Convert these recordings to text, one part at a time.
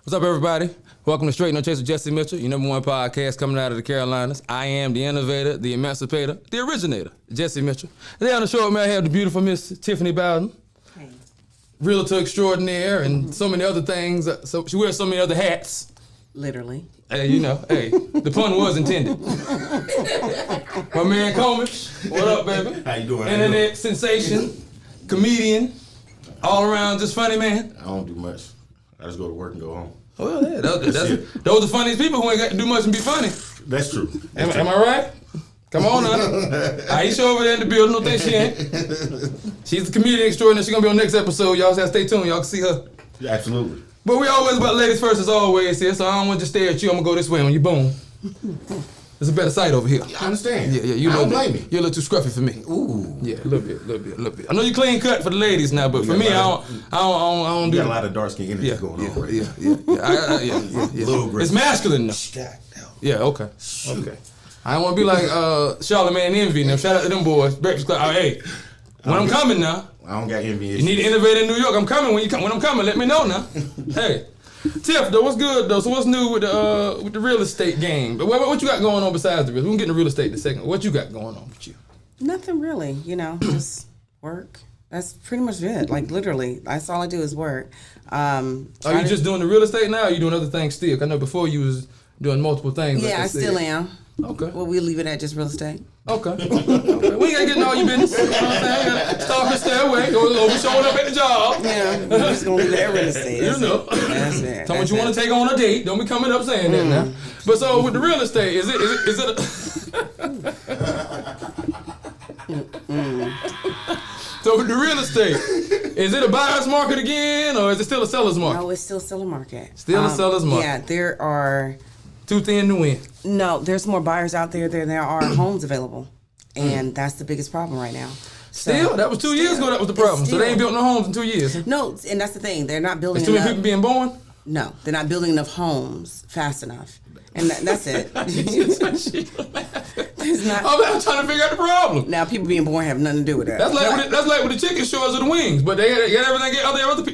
What's up, everybody? Welcome to Straight No Chase with Jesse Mitchell, your #1 podcast coming out of the Carolinas. I am the innovator, the emancipator, the originator, Jesse Mitchell. Today on the show, man, I have the beautiful Miss Tiffany Bowden, Hey. realtor extraordinaire, and so many other things. So she wears so many other hats. Literally. Hey, you know, hey, the pun was intended. My man Comish, what up, baby? How you doing? Internet sensation, comedian, all around just funny man. I don't do much. I just go to work and go home. Well, yeah, those are funniest people who ain't got to do much and be funny. That's true. Am I right? Come on now. Aisha over there in the building, don't think she ain't. She's the comedian extraordinaire. She's going to be on the next episode. Y'all just have to stay tuned. Y'all can see her. Yeah, absolutely. But we always about ladies first as always here, so I don't want to just stare at you. I'm going to go this way when you boom. There's a better sight over here. I understand. Yeah, you I don't blame me. You're a little too scruffy for me. Ooh. Yeah, a little bit. I know you clean cut for the ladies now, but for me, I don't do You got a lot of dark skin energy going on right now. Yeah. Little aggressive. It's masculine though. Yeah, okay. I don't want to be like Charlamagne and Envy and them. Shout out to them boys. Breakfast Club. Oh, hey, when I'm coming now. I don't got envy. You need to innovate in New York. I'm coming when I'm coming. Let me know now. Hey, Tiff, though, what's good though? So what's new with the real estate game? But what you got going on besides the real? We can get into real estate in a second. What you got going on with you? Nothing really, just work. That's pretty much it. Like literally, that's all I do is work. Are you just doing the real estate now? Or are you doing other things still? I know before you was doing multiple things. Yeah, I still am. Okay. Well, we leave it at just real estate. Okay. We ain't gotta get in all your business. You know what I'm saying? Start and stay away. Or we showing up at the job. Yeah, we're just gonna leave it at real estate. You know. That's it. Tell me what you want to take on a date. Don't be coming up saying that now. But so with the real estate, is it So with the real estate, is it a buyer's market again, or is it still a seller's market? No, it's still seller market. Still a seller's market. Yeah, there are. Too thin to win. No, there's more buyers out there than there are homes available, and that's the biggest problem right now. So, Still, that was 2 years ago. That was the problem. So they ain't built no homes in 2 years. No, and that's the thing. They're not building. There's too many people being born. No, they're not building enough homes fast enough, and that's it. There's not. I'm trying to figure out the problem. Now, people being born have nothing to do with that. That's like with the chicken shores of the wings, but they got everything,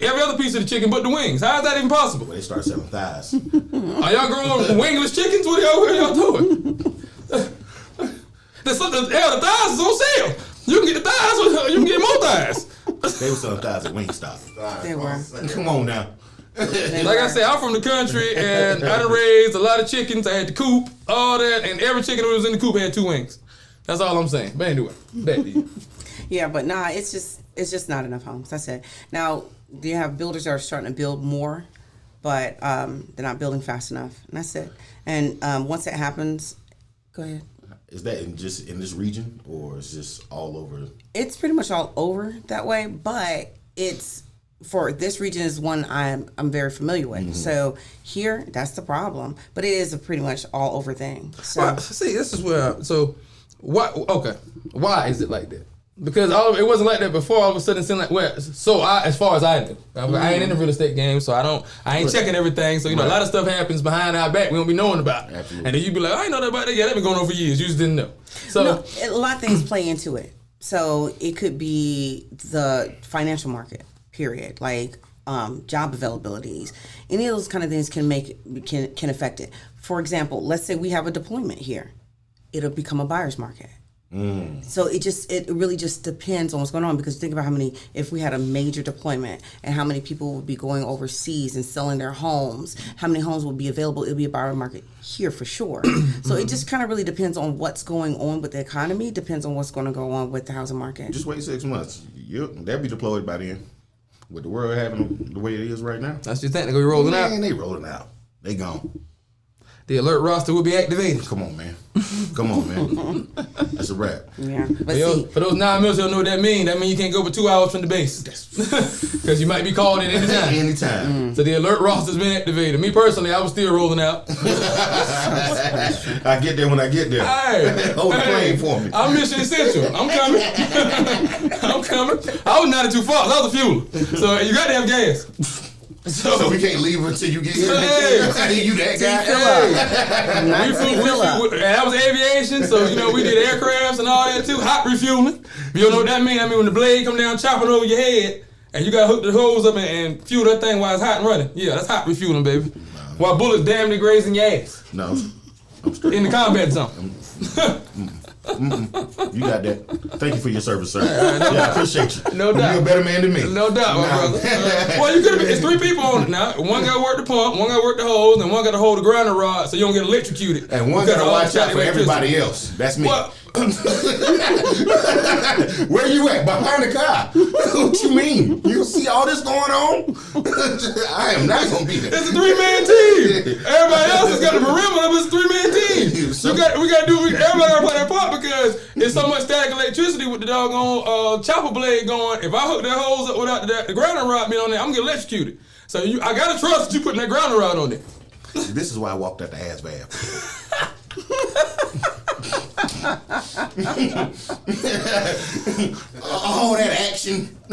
every other piece of the chicken but the wings. How is that even possible? They start selling thighs. Are y'all growing wingless chickens? What are y'all doing? The thighs is on sale. You can get the thighs, you can get more thighs. They were selling thighs at Wingstop. They were. Come on now. Like I said, I'm from the country, and I done raised a lot of chickens. I had the coop, all that, and every chicken that was in the coop had 2 wings. That's all I'm saying. But anyway, back to you. Yeah, but nah, it's just not enough homes. That's it. Now, you have builders that are starting to build more, but they're not building fast enough, and that's it. And once that happens, go ahead. Is that in this region, or is this all over? It's pretty much all over that way, but it's for this region is one I'm very familiar with. Mm-hmm. So here, that's the problem, but it is a pretty much all over thing. So well, see, this is where why is it like that? Because it wasn't like that before. All of a sudden, it seemed like as far as I knew, I ain't in the real estate game, so I ain't checking everything. So a lot of stuff happens behind our back we don't be knowing about. Absolutely. And then you be like, I ain't know that about that. Yeah, that been going on for years. You just didn't know. So no, a lot of things play into it. So it could be the financial market, period, like job availabilities. Any of those kind of things can affect it. For example, let's say we have a deployment here, it'll become a buyer's market. So it really just depends on what's going on, because think about if we had a major deployment and how many people would be going overseas and selling their homes, how many homes would be available. It'll be a buyer market here for sure. So it just kind of really depends on what's going on with the economy, depends on what's going to go on with the housing market. Just wait 6 months. They'll be deployed by then. With the world having the way it is right now. That's your thing. They're going to be rolling out. Man, they rolling out. They gone. The alert roster will be activated. Come on, man. That's a wrap. Yeah. But for those 9 mils who don't know what that means, you can't go for 2 hours from the base. Because you might be called in anytime. Anytime. So the alert roster's been activated. Me personally, I was still rolling out. I get there when I get there. Hold the plane for me. I'm mission essential. I'm coming. I was 92 far. I was a fueler. So you got to have gas. So we can't leave until you get here. Hey, you that guy? That was aviation, so we did aircrafts and all that too. Hot refueling. You don't know what that means? When the blade come down chopping over your head, and you gotta hook the hose up and fuel that thing while it's hot and running. Yeah, that's hot refueling, baby. While bullets damn near grazing your ass. No, I'm straight. In the combat zone. You got that. Thank you for your service, sir. I appreciate you. No doubt. You're a better man than me. No doubt, my brother. Well, you could have. It's 3 people on it now. One got to work the pump, one got to work the hose, and one got to hold the grinding rod so you don't get electrocuted. And one got to watch out for everybody else. That's me. What? Where you at? Behind the car. What you mean? You see all this going on? I am not gonna be there. It's a 3-man team. Everybody else has got the perimeter, but it's a 3-man team. Everybody gotta play their part because it's so much static electricity with the doggone chopper blade going. If I hook that hose up without the grounding rod being on there, I'm gonna get electrocuted. So I gotta trust that you putting that grounding rod on there. This is why I walked out the ass valve. All that action. I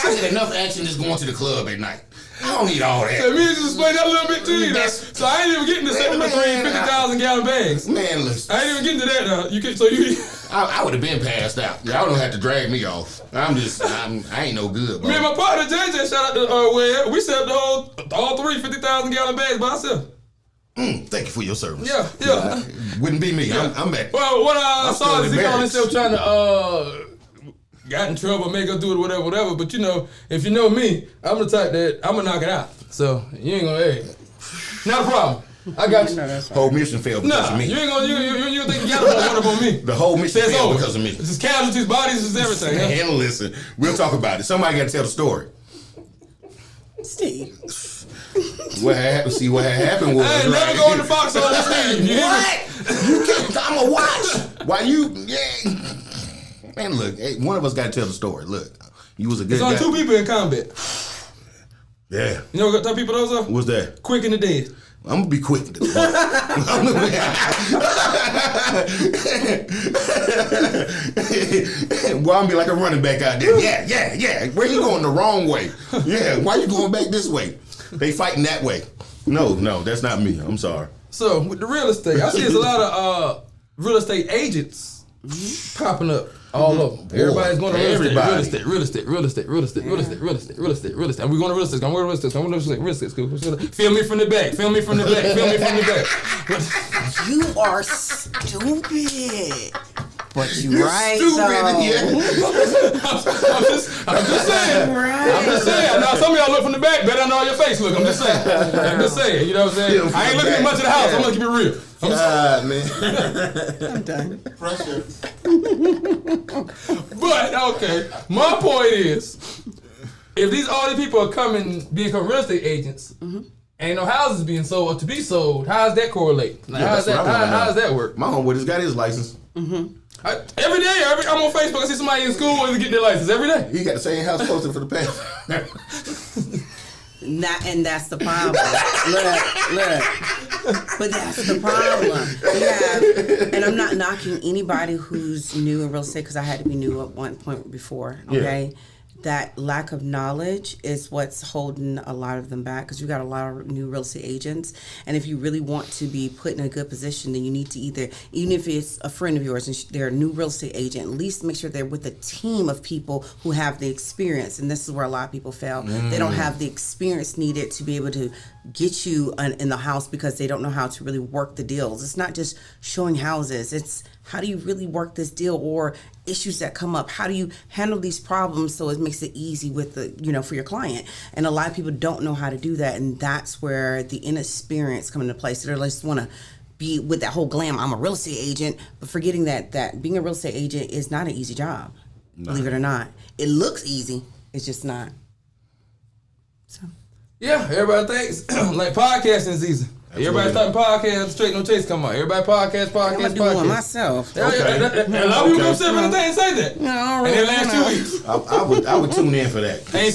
said enough action just going to the club at night. I don't need all that. So me just explain that a little bit to you. So I ain't even getting to 50,000 gallon bags. Man, listen. I ain't even getting to that now. I would have been passed out. Y'all don't have to drag me off. I ain't no good, bro. Me and my partner JJ, shout out to Webb, we set up all 50,000 gallon bags by ourselves. Thank you for your service. Yeah. Wouldn't be me. Yeah. I'm back. Well, what I saw is he on himself trying to got in trouble, make us do it, whatever. But if you know me, I'm the type that I'm gonna knock it out. So you ain't gonna, not a problem. I got you. Whole mission failed because of me. You ain't gonna, you think you got to run up on me. The whole mission failed because of me. It's just casualties, bodies, it's everything. Man, listen, we'll talk about it. Somebody got to tell the story. Steve. What happened was. I ain't never going to Fox on Steve. What? You can't. I'm gonna watch. Why you? Yeah. Man, look. Hey, one of us got to tell the story. Look, you was a good guy. There's only 2 people in combat. Yeah. You know what type of people those are? What's that? Quick and the dead. I'm gonna be quick. Well, I'm gonna be like a running back out there. Yeah. Where you going the wrong way? Yeah. Why you going back this way? They fighting that way. No, that's not me. I'm sorry. So with the real estate, I see there's a lot of real estate agents popping up all over. Everybody's going to real estate. And we're going to real estate school. Feel me from the back. You are stupid. But you're right, stupid. Yeah. I'm just saying. Right. I'm just saying. Now, some of y'all look from the back better than all your face look. I'm just saying. You know what I'm saying? I ain't looking at much of the house. I'm going to keep it real. Man. I'm done. Pressure. But, okay. My point is, if all these people are become real estate agents, ain't no houses being sold or to be sold, how does that correlate? Like, how does that work? My homeboy just got his license. Every day, I'm on Facebook, I see somebody in school and get their license every day. He got the same house posted for the past. And that's the problem. Look. But that's the problem. And I'm not knocking anybody who's new in real estate because I had to be new at one point before, okay? Yeah. That lack of knowledge is what's holding a lot of them back because you got a lot of new real estate agents. And if you really want to be put in a good position, then you need to even if it's a friend of yours and they're a new real estate agent, at least make sure they're with a team of people who have the experience. And this is where a lot of people fail. They don't have the experience needed to be able to get you in the house because they don't know how to really work the deals. It's not just showing houses. It's how do you really work this deal or issues that come up? How do you handle these problems so it makes it easy with for your client? And a lot of people don't know how to do that, and that's where the inexperience come into place. So they just want to be with that whole glam. I'm a real estate agent, but forgetting that being a real estate agent is not an easy job. No. Believe it or not, it looks easy. It's just not. So. Yeah, everybody thinks like podcasting is easy. Everybody starting podcasts, Straight No Chase come out. Everybody podcast. I'm doing one myself. Okay. And a lot of people come sit up and say that. No, and the last 2 weeks. I would tune in for that. I ain't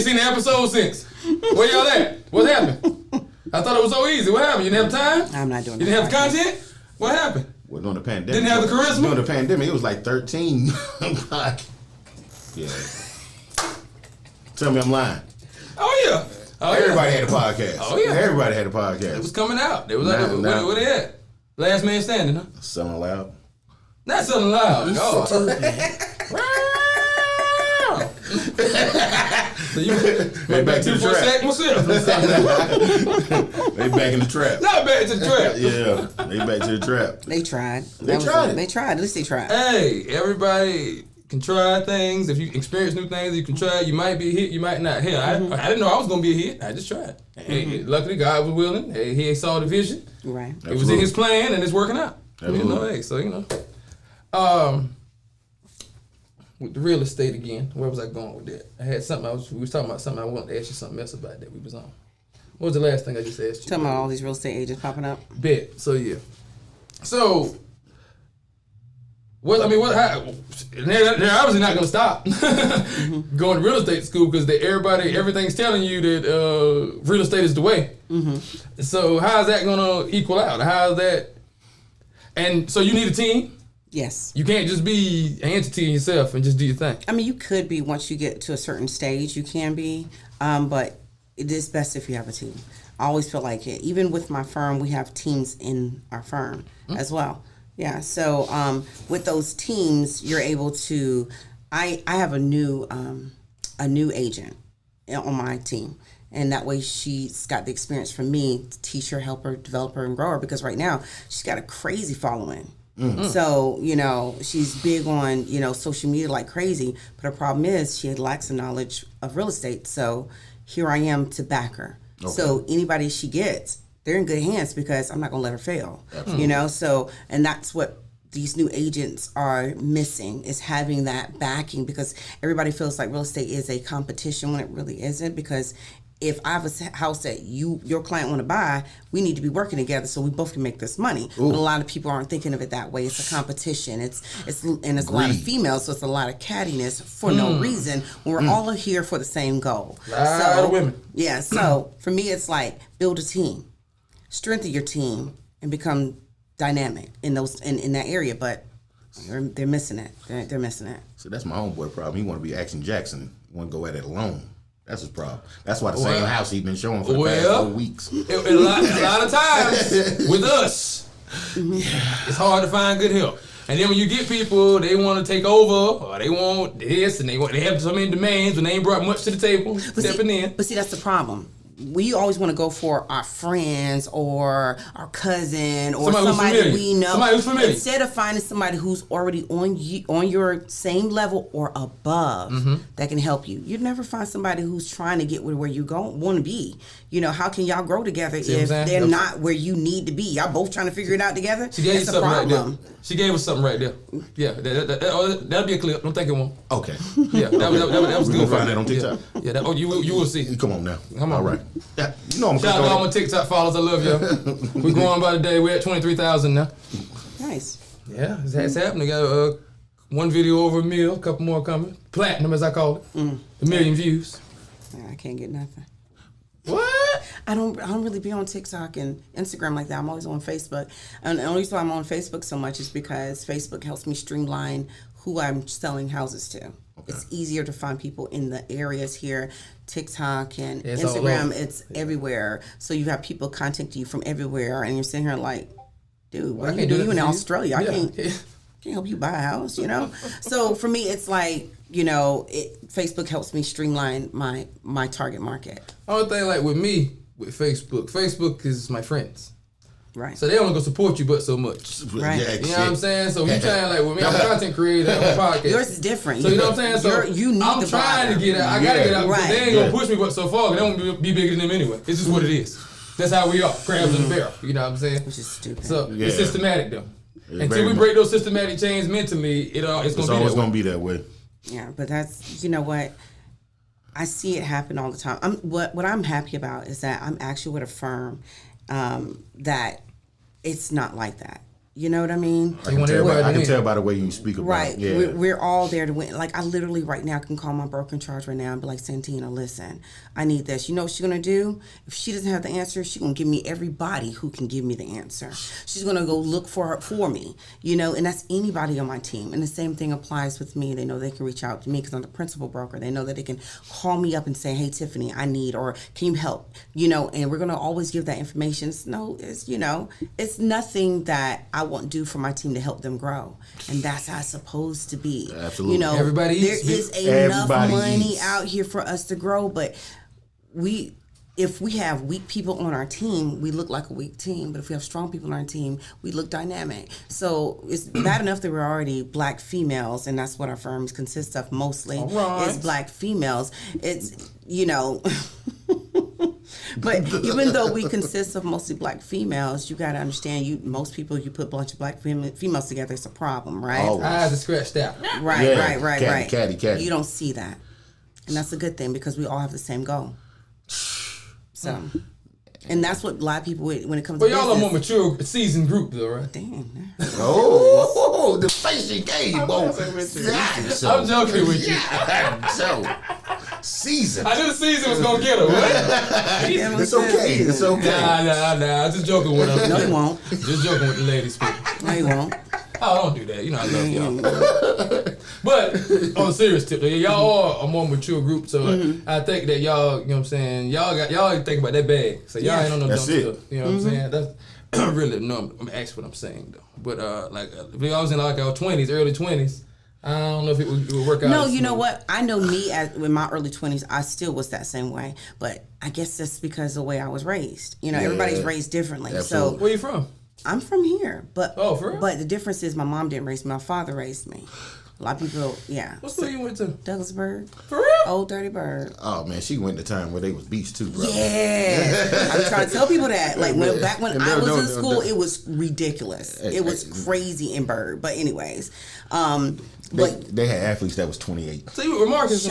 seen the episode since. Where y'all at? What happened? I thought it was so easy. What happened? You didn't have time? I'm not doing You didn't have the content? What happened? Well, during the pandemic. Didn't have the charisma? During the pandemic, it was like 13. Yeah. Tell me I'm lying. Oh, yeah. Everybody had a podcast. Oh, yeah. Everybody had a podcast. It was coming out. They was where they at? Last man standing, huh? Selling loud. Not selling loud. No. So you They back to the trap. They back in the trap. Not back to the trap. Yeah, they back to the trap. They tried. They tried it. They tried. At least they tried. Hey, everybody can try things. If you experience new things, you can try. You might be a hit, you might not. Hell, I didn't know I was gonna be a hit. I just tried. Hey, luckily, God was willing. Hey, He saw the vision. Right. It was in His plan, and it's working out. You know, hey, so with the real estate again. Where was I going with that? I had something. We was talking about something. I wanted to ask you something else about that we was on. What was the last thing I just asked you? Talking about all these real estate agents popping up. Bet. So yeah. So. Well, I mean, they're obviously not going to stop going to real estate school because everything's telling you that real estate is the way. So how is that going to equal out? How is that? And so you need a team. Yes. You can't just be an entity in yourself and just do your thing. I mean, you could be once you get to a certain stage. You can be, but it is best if you have a team. I always feel like it. Even with my firm, we have teams in our firm as well. Yeah, so with those teams, you're able to. I have a new agent on my team, and that way she's got the experience from me to teach her, help her, develop her, and grow her. Because right now she's got a crazy following. So she's big on social media like crazy. But her problem is she lacks the knowledge of real estate. So here I am to back her. Okay. So anybody she gets, they're in good hands because I'm not going to let her fail. Absolutely. So, and that's what these new agents are missing is having that backing because everybody feels like real estate is a competition when it really isn't because if I have a house that your client want to buy, we need to be working together so we both can make this money. But a lot of people aren't thinking of it that way. It's a competition. It's a lot of females, so it's a lot of cattiness for no reason when we're all here for the same goal. A lot of women. Yeah, so for me it's like build a team. Strengthen your team and become dynamic in that area, but they're missing it. They're missing it. So that's my homeboy problem. He want to be Action Jackson. He want to go at it alone. That's his problem. That's why the same house he's been showing for the past 4 weeks. A lot of times with us, it's hard to find good help. And then when you get people, they want to take over, or they want this, and they have so many demands when they ain't brought much to the table, stepping in. But see, that's the problem. We always want to go for our friends or our cousin or somebody we know. Somebody who's familiar. Instead of finding somebody who's already on your same level or above that can help you. You'd never find somebody who's trying to get where you want to be. How can y'all grow together if they're not where you need to be? Y'all both trying to figure it out together? She gave you something right there. She gave us something right there. Yeah, that'll be a clip. Don't think it won't. Okay. Yeah, that was good. We'll find that on TikTok. Yeah, you will see. Come on now. Come on. All right. Yeah, I'm shout out to all my TikTok followers. I love y'all. We're growing by the day. We're at 23,000 now. Nice. Yeah, it's happening. Got one video over 1 million, a couple more coming. Platinum, as I call it. 1 million views. I can't get nothing. What? I don't really be on TikTok and Instagram like that. I'm always on Facebook. And the only reason why I'm on Facebook so much is because Facebook helps me streamline who I'm selling houses to. Okay. It's easier to find people in the areas here. TikTok and Instagram, it's everywhere. So you have people contacting you from everywhere, and you're sitting here like, dude, what are you doing? You in Australia? I can't help you buy a house, So for me, it's like, Facebook helps me streamline my target market. Only thing like with me, with Facebook is my friends. Right. So they only gonna support you but so much. Right. Yeah, you know what I'm saying? So you trying like with me, I'm a content creator, I'm a podcast. Yours is different. So you know what I'm saying? So you need I'm trying to get out. I gotta get out. Right. They ain't gonna push me but so far. They won't be bigger than them anyway. It's just what it is. That's how we are. Crabs in the barrel. You know what I'm saying? Which is stupid. So it's systematic though. Until we break those systematic chains mentally, it's always gonna be that way. Yeah, but that's what I see it happen all the time. What I'm happy about is that I'm actually with a firm that it's not like that. You know what I mean? I can tell by the way you speak about it. Right. Yeah. We're all there to win. Like, I literally right now can call my broker in charge right now and be like, Santina, listen, I need this. You know what she's going to do? If she doesn't have the answer, she's going to give me everybody who can give me the answer. She's going to go look for me, and that's anybody on my team. And the same thing applies with me. They know they can reach out to me because I'm the principal broker. They know that they can call me up and say, hey, Tiffany, I need, or can you help? And we're going to always give that information. It's it's nothing that I won't do for my team to help them grow? And that's how it's supposed to be. Absolutely. You know, Everybody there eats. is enough Everybody money eats. out here for us to grow, but if we have weak people on our team, we look like a weak team. But if we have strong people on our team, we look dynamic. So it's bad enough that we're already black females, and that's what our firms consist of mostly. Right. Is black females. It's, you know... But even though we consist of mostly black females, you got to understand, most people, you put a bunch of black females together, it's a problem, right? Oh. Eyes are scratched out. Right. Caddy. You don't see that. And that's a good thing because we all have the same goal. So, and that's what a lot of people, when it comes But to y'all are business. more mature, seasoned group, though, right? Damn. Oh, the face you gave, boy. I'm joking with you. So, season. I knew the season was gonna get her. What? It's okay. It's okay. Nah. I'm just joking with her. No, he won't. Just joking with the ladies. People. No, he won't. Oh, don't do that. You know I love y'all. But on a serious tip, y'all are a more mature group, so I think that y'all, you know what I'm saying, y'all think about that bag. So y'all ain't on no dumb That's it. stuff. You know what I'm saying? That's really no. I'm actually what I'm saying though. But if I was in like our 20s, early 20s, I don't know if it would work out. No, you know what? I know me in my early 20s, I still was that same way. But I guess that's because of the way I was raised. You know, everybody's raised differently. Absolutely. So Where you from? I'm from here. But For real? But the difference is my mom didn't raise me. My father raised me. A lot of people, What school you went to? Douglasburg. For real? Old Dirty Bird. Oh man, she went to time where they was beach too, bro. Yeah. I was trying to tell people that. Like back when I was in school, it was ridiculous. It was crazy in Bird. But anyways, They had athletes that was 28. So you were with Marcus?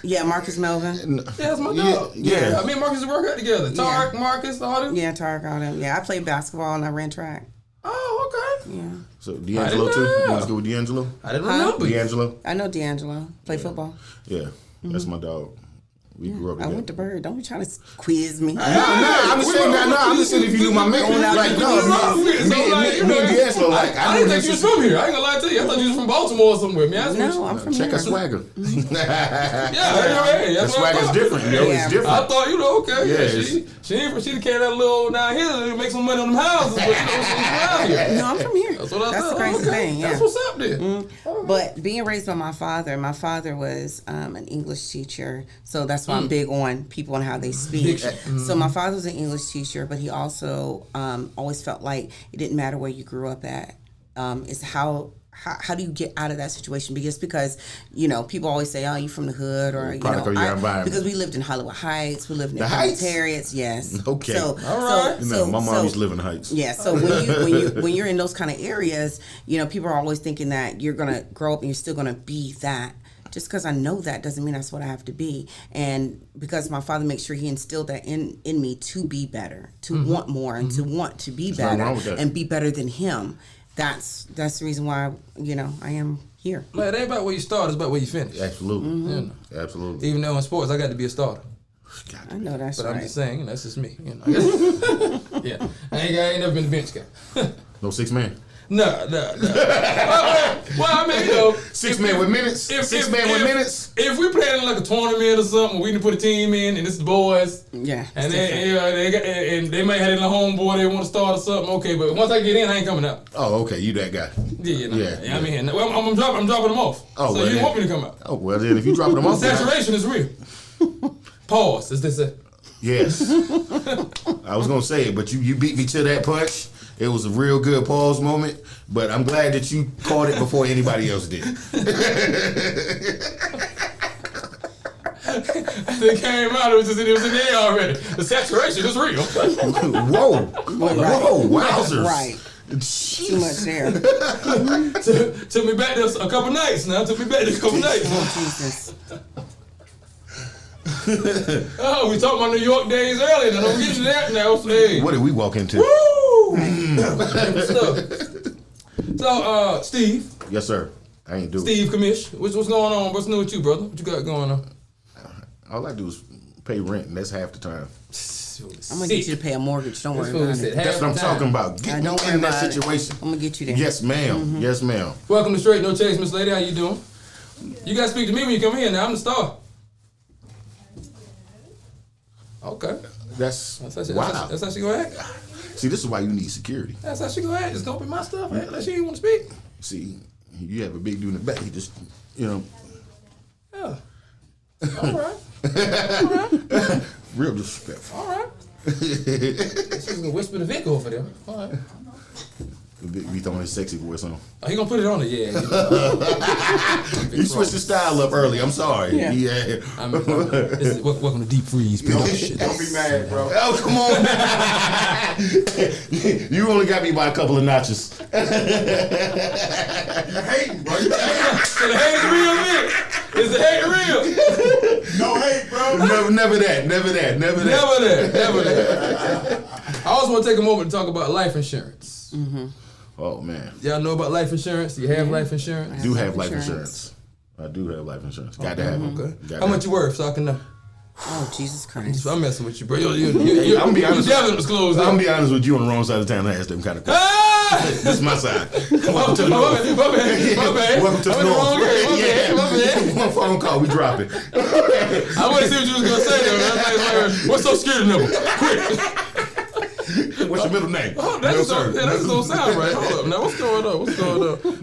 yeah, Marcus Melvin. Yeah, that's my dog. Yeah. I mean, Marcus work out together. Tarek, Marcus, all them. Yeah, Tarek, all them. Yeah, I played basketball and I ran track. Oh, okay. Yeah. So D'Angelo too? You want to go with D'Angelo? I didn't remember. D'Angelo? I know D'Angelo. Play football. Yeah, that's my dog. We grew up I together. went to Bird. Don't be trying to quiz me. I'm just saying if you knew my man. Like, me and D'Angelo, like, I didn't think you was from here. I ain't gonna lie to you. I thought you was from Baltimore or somewhere. Man, No, I'm from Check here. her swagger. Yeah, The swagger's different, you know, Yeah. it's different. I thought, okay. Yeah, Yeah, she carry that little down here to make some money on them houses, but she's around here. No, I'm from here. That's what I That's thought. the crazy thing. Yeah. That's what's up there. But being raised by my father was an English teacher, so that's why I'm big on people and how they speak. So my father was an English teacher, but he also always felt like it didn't matter where you grew up at. It's how do you get out of that situation? Because people always say, "Oh, you from the hood," or Product of your environment. Because we lived in Hollywood Heights, we lived in The Heights? Terrace, yes. Okay. So, all right. My mom used to live in the Heights. Yeah, so when you're in those kind of areas, people are always thinking that you're gonna grow up and you're still gonna be that. Just because I know that doesn't mean that's what I have to be. And because my father makes sure he instilled that in me to be better, to want more, and to want to be nothing better wrong with that. and be better than him. That's the reason why I am here. Man, it ain't about where you start, it's about where you finish. Absolutely. Absolutely. Even though in sports, I got to be a starter. I know that's But right. I'm just saying, that's just me. Yeah. I ain't never been a bench guy. No 6 man. No. Well, I mean, 6 man with minutes. Six man with minutes. If we playing in like a tournament or something, we can put a team in, and it's the boys. Yeah, And it's they might have it in a homeboy, they want to start or something. Okay, but once I get in, I ain't coming out. Oh, okay. You that guy. Yeah. I mean, well, I'm dropping them off. Oh, so well, you then. want me to come out? Oh, well, then if you drop them off. Saturation is real. Pause, as they say. Yes. I was going to say it, but you beat me to that punch. It was a real good pause moment, but I'm glad that you caught it before anybody else did. They came out, it was in there already. The saturation is real. Whoa. Whoa, wowzers. Right. Jeez. Too much there. Took me back to a couple nights now. Took me back to a couple nights. Oh, Jesus. Oh, we talked about New York days earlier. Now don't get to that now. Hey. What did we walk into? Woo! So, Steve. Yes, sir. I ain't do it. Steve Commish. What's going on? What's new with you, brother? What you got going on? All I do is pay rent, and that's half the time. I'm going to get you to pay a mortgage. Don't worry about it. That's what I'm talking about. Get me don't worry in that about it. situation. I'm going to get you there. Yes, ma'am. Yes, ma'am. Welcome to Strait No Chase, Miss Lady. How you doing? You got to speak to me when you come here now. I'm the star. Okay. That's That's how she wow. That's how she gonna act. See, this is why you need security. That's how she go ahead. Just go open my stuff. Unless she didn't want to speak. See, you have a big dude in the back. He just, Yeah. All right. Real disrespectful. All right. She's gonna whisper the Vic over there. All right. Be throwing his sexy voice on. Oh, he gonna put it on it, yeah. You switched the style up early. I'm sorry. Yeah. Welcome to Deep Freeze Productions. Don't be mad, bro. Oh, come on. You only got me by a couple of notches. You hating, bro. So the hate real, man. Is the hate real? No hate, bro. Never that. I also want to take a moment to talk about life insurance. Mm-hmm. Oh, man. Y'all know about life insurance? Do you have life insurance? I do have life insurance. I do have life insurance. Got to have it. Okay. How much you worth so I can know? Oh, Jesus Christ. I'm messing with you, bro. I'm gonna be honest. I'm gonna be honest with you on the wrong side of town. I asked them kind of questions. This is my side. Welcome to the north. My bad. Welcome to the north. My bad. One phone call, we dropping. I want to see what you was gonna say though. What's so scary number? Quick. What's your middle name? Oh, that's gonna sound right. Hold up. Now, what's going on?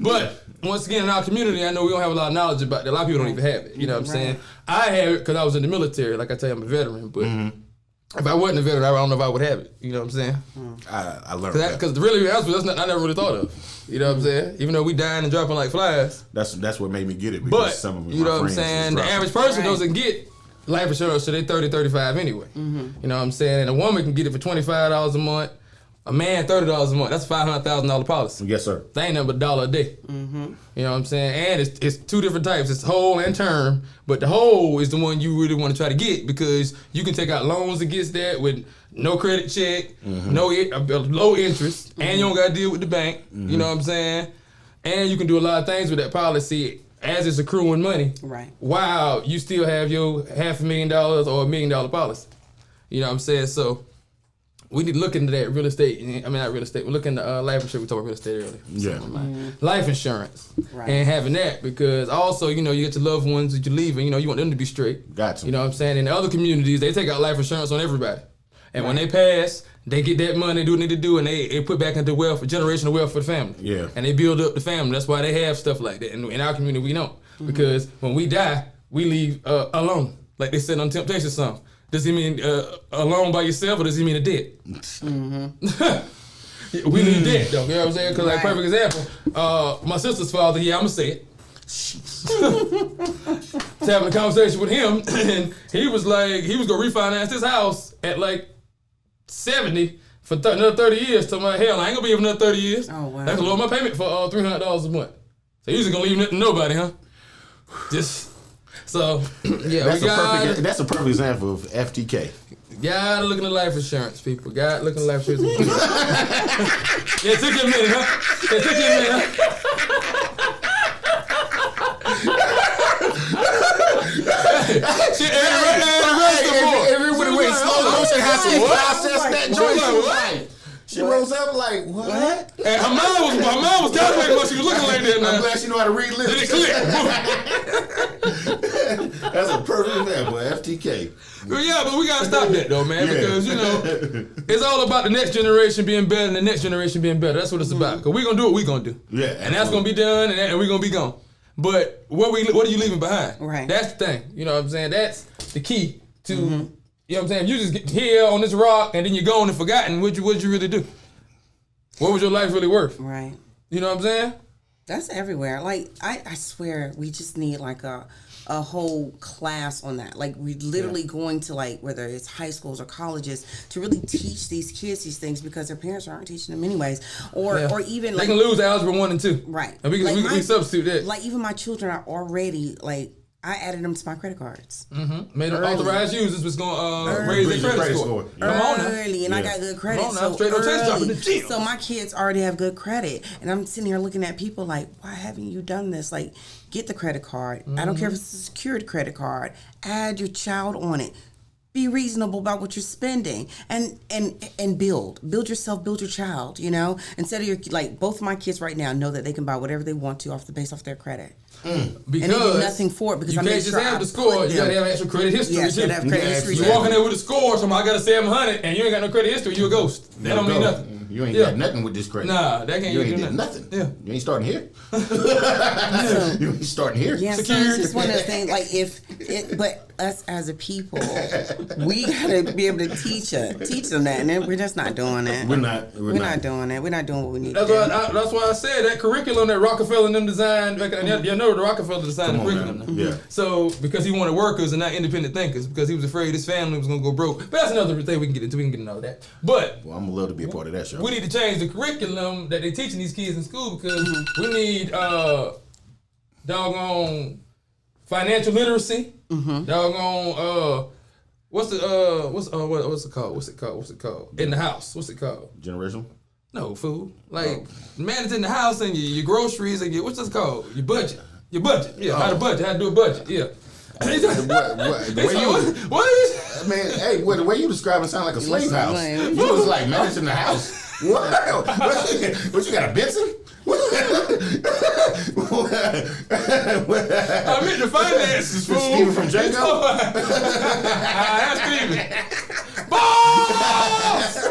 But once again, in our community, I know we don't have a lot of knowledge about it. A lot of people don't even have it. You know what I'm saying? I have it because I was in the military. Like I tell you, I'm a veteran. But if I wasn't a veteran, I don't know if I would have it. You know what I'm saying? I learned that. Because really, that's not I never really thought of. You know what I'm saying? Even though we dying and dropping like flies. That's what made me get it. Because But, some of you know what I'm saying? The average person doesn't get life insurance, so they 30, 35 anyway. You know what I'm saying? And a woman can get it for $25 a month. A man, $30 a month. That's a $500,000 policy. Yes, sir. That ain't nothing but $1 a day. You know what I'm saying? And it's two different types. It's whole and term. But the whole is the one you really want to try to get because you can take out loans against that with no credit check, low interest, and you don't got to deal with the bank. You know what I'm saying? And you can do a lot of things with that policy as it's accruing money. Right. While you still have your $500,000 or $1 million policy. You know what I'm saying? So we need to look into that real estate. I mean, not real estate. We're looking into life insurance. We talked about real estate earlier. Yeah. Life insurance. Right. And having that because also, you know, you get your loved ones that you're leaving, you know, you want them to be straight. Gotcha. You know what I'm saying? In the other communities, they take out life insurance on everybody. And when they pass, they get that money, do what they need to do, and they put back into wealth, generational wealth for the family. Yeah. And they build up the family. That's why they have stuff like that. And in our community, we don't. Because when we die, we leave alone. Like they said on Temptation song. Does he mean alone by yourself or does he mean a dead? We leave dead though, you know what I'm saying? Because like perfect example, my sister's father, I'm gonna say it. Was having a conversation with him and he was like, he was gonna refinance his house at like 70 for another 30 years. So my hell, I ain't gonna be here for another 30 years. Oh wow. That's gonna lower my payment for $300 a month. So you just gonna leave nothing to nobody, huh? Just so yeah, that's a perfect example of FTK. Gotta look into life insurance, people. Gotta look into life insurance. Yeah, it took you a minute, huh? Shit, everybody went slow motion has to process that joint. She rose up like, what? And her mind was calculating what she was looking like that now. I'm glad she know how to read lips. Did it click? That's a perfect example, FTK. Well, yeah, but we gotta stop that though, man, because you know it's all about the next generation being better and the next generation being better. That's what it's about. Cause we gonna do what we gonna do. Yeah, and that's gonna be done, and we gonna be gone. But what are you leaving behind? Right. That's the thing. You know what I'm saying? That's the key to. You know what I'm saying? If you just get here on this rock and then you're gone and forgotten, what'd you really do? What was your life really worth? Right. You know what I'm saying? That's everywhere. Like I swear we just need like a whole class on that. Like we literally going to like whether it's high schools or colleges to really teach these kids these things because their parents aren't teaching them anyways. Or even they like can lose algebra 1 and 2. Right. And we substitute that. Like even my children are already like I added them to my credit cards. Made them authorized users was gonna raise their credit score. Come on now. Early, and I got good credit. Come on now, straight up test job in the gym. So my kids already have good credit. And I'm sitting here looking at people like, why haven't you done this? Like, get the credit card. I don't care if it's a secured credit card. Add your child on it. be reasonable about what you're spending, and build yourself, build your child. You know, instead of your like both of my kids right now know that they can buy whatever they want to based off their credit. Because and they get nothing for it because you I can't make just sure have I the score. put You gotta them- have actual credit history Yes, too. you gotta have credit history. You walking there with a score, so I got a 700, and you ain't got no credit history. You a ghost. That don't mean nothing. You ain't got nothing with this credit. Nah, that can't You even ain't do did nothing. Yeah. You ain't starting here. You ain't starting here. Yeah, so Security. it's just one of those things. Like but us as a people, we gotta be able to teach them that, and then we're just not doing it. We're not doing it. We're not doing what we need That's to do. that's why I said that curriculum that Rockefeller and them designed. You know, the Rockefeller designed the curriculum. Now. Yeah. So because he wanted workers and not independent thinkers, because he was afraid his family was gonna go broke. But that's another thing we can get into. We can get into all that. But Well, I'm gonna love to be a part of that show. we need to change the curriculum that they're teaching these kids in school because we need doggone financial literacy. Doggone what's it called? In the house. What's it called? Generational. No, fool. Like managing the house and your groceries and what's this called? Your budget. Yeah, how to budget, how to do a budget. Yeah. The way you, What is man, hey, the way you describing sound like a slave house. Slave. You was like managing the house. What you got a Benson? I meant the finances, fool. Steven from Django? That's Steven. Boss!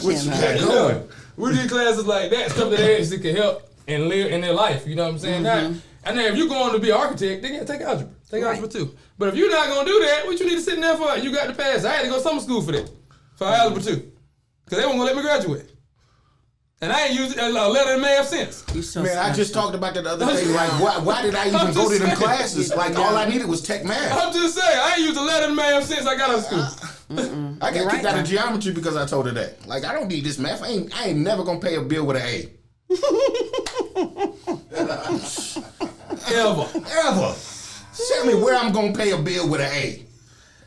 What you got going? We did classes like that, stuff that they actually can help and live in their life. You know what I'm saying? Now, and then if you're going to be an architect, then you gotta take algebra. Take algebra too. But if you're not gonna do that, what you need to sit in there for? You got to pass. I had to go to summer school for that. For algebra too. Because they weren't gonna let me graduate. And I ain't used a letter in math since. Man, I just talked about that the other day. Like, why did I even go to them classes? Like, all I needed was tech math. I'm just saying, I ain't used a letter in math since I got out of school. I got You're kicked right, out of though. geometry because I told her that. Like, I don't need this math. I ain't never gonna pay a bill with an A. Ever. Tell me where I'm gonna pay a bill with an A.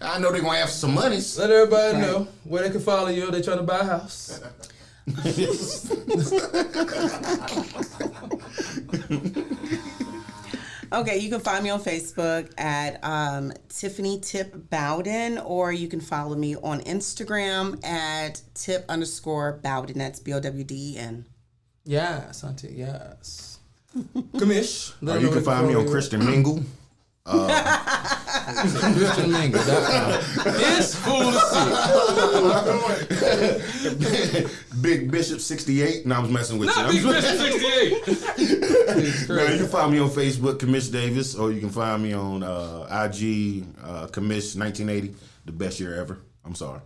I know they're gonna have some monies. Let everybody know where they can follow you if they trying to buy a house. Okay, you can find me on Facebook at Tiffany Tip Bowden, or you can follow me on Instagram at Tip_Bowden. That's BOWDEN. Yes, auntie, yes. Commish. Or you can find me on Christian Mingle. ChristianMingle.com. This fool is sick. Big Bishop 68. No, I was messing with Not you. Big Bishop 68. No, you can find me on Facebook, Commish Davis, or you can find me on IG, Commish 1980. The best year ever. I'm sorry.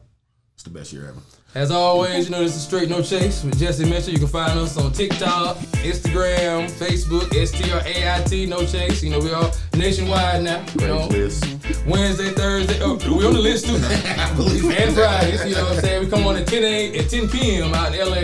It's the best year ever. As always, you know, this is Straight No Chase with Jesse Mitchell. You can find us on TikTok, Instagram, Facebook, STRAIT No Chase. You know, we all nationwide now. You know, Wednesday, Thursday. Oh, we on the list too. I believe And Fridays, you know what I'm saying? We come on at 10 p.m. out in LA.